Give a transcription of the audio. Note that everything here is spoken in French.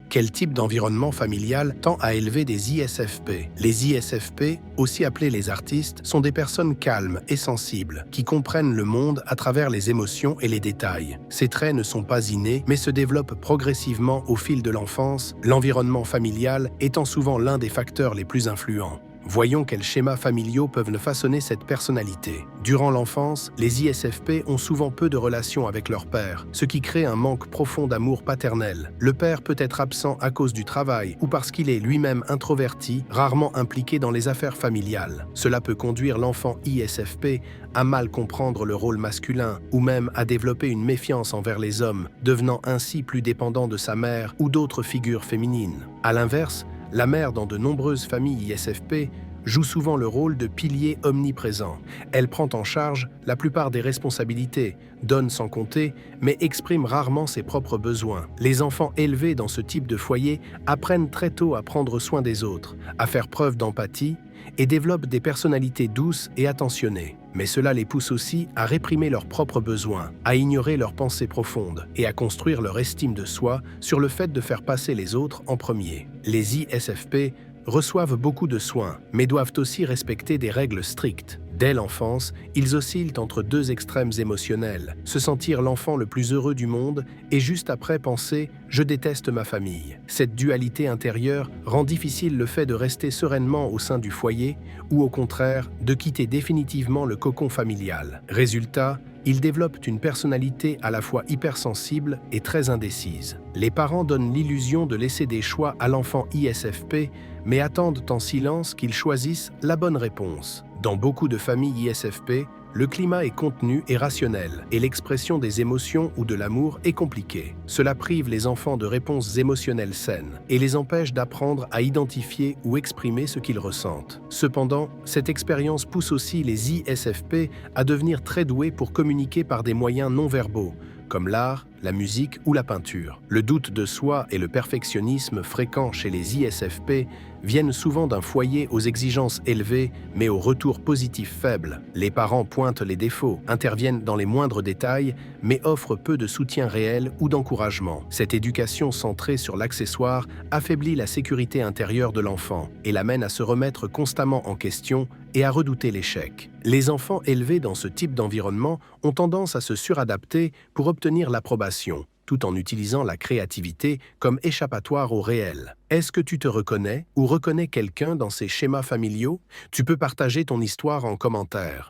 Quel type d'environnement familial tend à élever des ISFP? Les ISFP, aussi appelés les artistes, sont des personnes calmes et sensibles, qui comprennent le monde à travers les émotions et les détails. Ces traits ne sont pas innés, mais se développent progressivement au fil de l'enfance, l'environnement familial étant souvent l'un des facteurs les plus influents. Voyons quels schémas familiaux peuvent façonner cette personnalité. Durant l'enfance, les ISFP ont souvent peu de relations avec leur père, ce qui crée un manque profond d'amour paternel. Le père peut être absent à cause du travail ou parce qu'il est lui-même introverti, rarement impliqué dans les affaires familiales. Cela peut conduire l'enfant ISFP à mal comprendre le rôle masculin ou même à développer une méfiance envers les hommes, devenant ainsi plus dépendant de sa mère ou d'autres figures féminines. À l'inverse, la mère dans de nombreuses familles ISFP joue souvent le rôle de pilier omniprésent. Elle prend en charge la plupart des responsabilités, donne sans compter, mais exprime rarement ses propres besoins. Les enfants élevés dans ce type de foyer apprennent très tôt à prendre soin des autres, à faire preuve d'empathie et développent des personnalités douces et attentionnées. Mais cela les pousse aussi à réprimer leurs propres besoins, à ignorer leurs pensées profondes et à construire leur estime de soi sur le fait de faire passer les autres en premier. Les ISFP reçoivent beaucoup de soins, mais doivent aussi respecter des règles strictes. Dès l'enfance, ils oscillent entre deux extrêmes émotionnels, se sentir l'enfant le plus heureux du monde et juste après penser « je déteste ma famille ». Cette dualité intérieure rend difficile le fait de rester sereinement au sein du foyer ou au contraire de quitter définitivement le cocon familial. Résultat, ils développent une personnalité à la fois hypersensible et très indécise. Les parents donnent l'illusion de laisser des choix à l'enfant ISFP, mais attendent en silence qu'il choisisse la bonne réponse. Dans beaucoup de familles ISFP, le climat est contenu et rationnel, et l'expression des émotions ou de l'amour est compliquée. Cela prive les enfants de réponses émotionnelles saines, et les empêche d'apprendre à identifier ou exprimer ce qu'ils ressentent. Cependant, cette expérience pousse aussi les ISFP à devenir très doués pour communiquer par des moyens non-verbaux, comme l'art, la musique ou la peinture. Le doute de soi et le perfectionnisme fréquents chez les ISFP viennent souvent d'un foyer aux exigences élevées, mais aux retours positifs faibles. Les parents pointent les défauts, interviennent dans les moindres détails, mais offrent peu de soutien réel ou d'encouragement. Cette éducation centrée sur l'accessoire affaiblit la sécurité intérieure de l'enfant et l'amène à se remettre constamment en question et à redouter l'échec. Les enfants élevés dans ce type d'environnement ont tendance à se suradapter pour obtenir l'approbation, tout en utilisant la créativité comme échappatoire au réel. Est-ce que tu te reconnais ou reconnais quelqu'un dans ces schémas familiaux? Tu peux partager ton histoire en commentaire.